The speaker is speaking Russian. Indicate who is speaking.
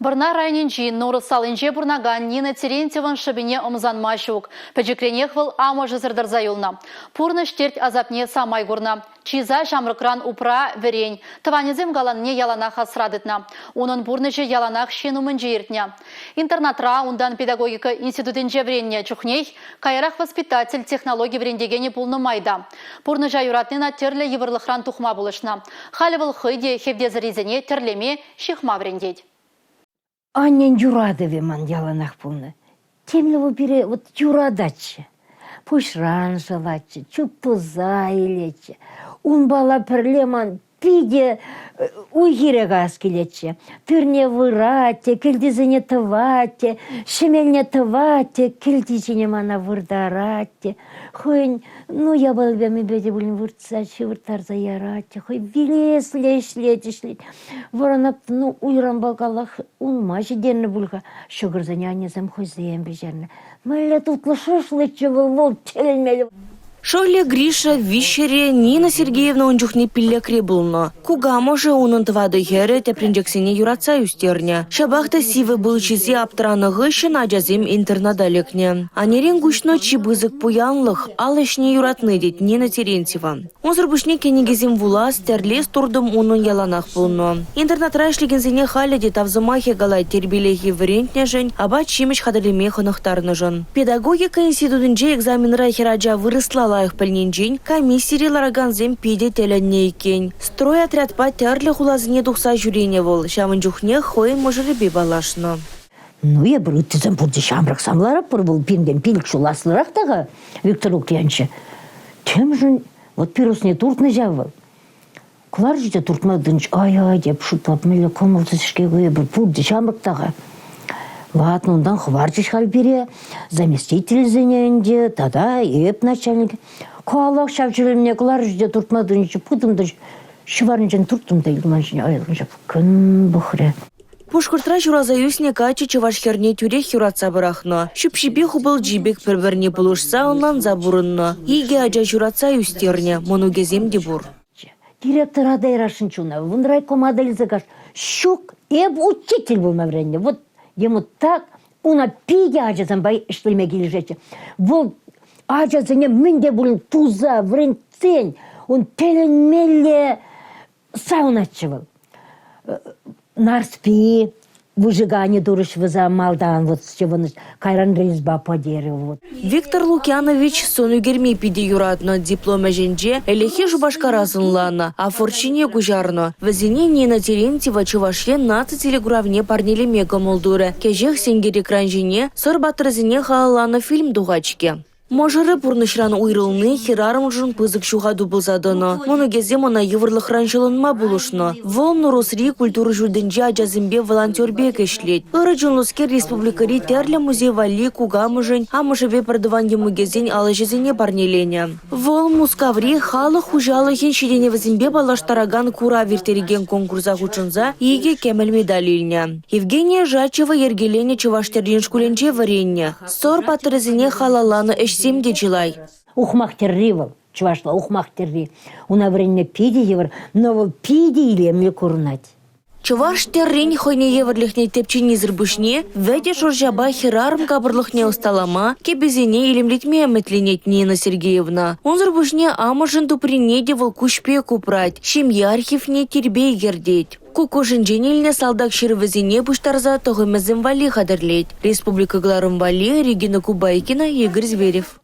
Speaker 1: Бұрна райнинчи норы салынче бұрнаган Нина Терентьеван шыбине омзанма шук. Пәжікренех выл ама жызырдар заюлна. Пурны штерть азапне самай гурна. Чиза шамрыкран упра верень. Таванезем галанне яланах асрадытна. Унын бурнычы яланах шенумынче иртня. Интернатра ундан педагогика институтынче вренне чухней, кайрах воспитатель технологий врендегене пулны майда. Пурны жаюратнына терле евырлыхран тухма булышна. Халевыл хыйде хевдезаризене терлеме шихма врендеть.
Speaker 2: Аннен юрадове ман яланах пулны. Темлево бире вот юрадачы. Пушран жалачы, чуппуза илечі. Un бала пірлеман пиде уйгирега аскелечі. Пірне вырате, кілдізіне тывате, шемелне тывате, кілдізіне мана вырдарате. Хойн, ну я балбями беде булин выртсачы, выртарза ярате. Хой вилесле шлет. Воронап, ну уйран балгалах унмажы денні булға. Шугырзане анезем хой зембе жерне. Мэлле тутлы шышлычы выл челенмелі.
Speaker 3: Шойле Гриша вишере Нина Сергеевна ончухне пиллекре булно. Куга може унын твады хере тепринжексене юратса юстерня. Шабахта сивы был чизи аптраны гышын ажазим интернадалекне. Анерен гушно чибызык пуянлых, алышне юратны дет Нина Терентьева. Онзырбышне кенегезим вулас терлес турдым унын яланах булно. Интернатра ишлегензене халя дет авзымахе галай тербилехи врентне жын, аба чимыч хадалеме хынықтарны жын. Педагогика институтынже экзаменра хераджа вырысла лайық пілненжен комиссири лараганзем пиде теленне екен. Строй отряд па терлі хулазыне тухса жүрене бол. Шамын жүхне хойын можырыбе балашны.
Speaker 2: Ну, я бір үттізім бұрды шамрық самлары бұр бұл пинген пилік шуласылырақ тағы Виктор Лукьянчы. Тем жын, вот пирусне туртны жавыл. Кулар жүйде туртмадынч, ай-ай деп шутлап мөлі комылтысышке көйе бір бұрды шамрық тағы. Ладно, ондан хварчыш халбере, заместитель зененде, тада еп начальник. Куалақ шапчылымне кулар жүйде туртмадынчы, пудымды шыварынчын турттымда илманшыне айылынчы. Күн бұхре.
Speaker 3: Пушкыртра жураза юсне качы чывашхерне тюрех юратса бырахно. Шүпшибе хубыл жибек бір-бірне buluşsa онлан забурынно. Иге ажа журатса юстерне, мону кезем дебур.
Speaker 2: Директор адайрашын чуна, вон райком адализагаш. Щук, еб учитель был мавренне. Вот ему так, уна пиге ажазан бай иштілме кележечі. Вол ажазане мінде бұлын туза, вренцен, он теленмеле саунатчы был. Нарспи, выжигание дурышвы за малдан, вот с чего кайран резьба по дереву.
Speaker 3: Виктор Лукьянович сону герми пиде юратно диплома женже, элехи жубашкаразынлана, а форчине гужарно. Вазине Нина Терентьева чувашле 15 телегравне парнили мега молдуре. Кежех сенгери кранжине, сорбатрызине хаалана фильм дугачке. Можыры пурнышран уйрылны, херарым жын пызык шуға дубылзадыны. Мону кезе мона еврлық ранжылынма булышны. Вол Нурусри культуры жүрдінже ажазымбе волонтербе кешлет. Үрі жынлыскер республикари терлі музей вали кугамы жын, амышыбе пардыван ему кезен алыжезене парнелене. Вол мускаври халы хужалы хен шедене візімбе балаштараган кура вертереген конкурса хучынза еге кемел медалильня. Евгения Жачева ергелене чываштерден шкуленче варенне. Сор патырызене халаланы 7 жилай.
Speaker 2: Ухмахтерри был, чувашла, ухмахтерри. Уна время пиди евр, но вот пиди или мне курнать.
Speaker 3: Чуваштеррин хойне еврлихне тепчини зырбушне, веде жоржаба херарм кабырлыхне усталама, кебезене илемлетме метленет Нина Сергеевна. Он зырбушне амажын туприне девол кушпе купрать, шимья архивне тербей гердеть. Кукушин женильне салдак ширвезине пуштарза тогымезем вали хадарлеть. Республика Гларым Вали, Регина Кубайкина, Игорь Зверев.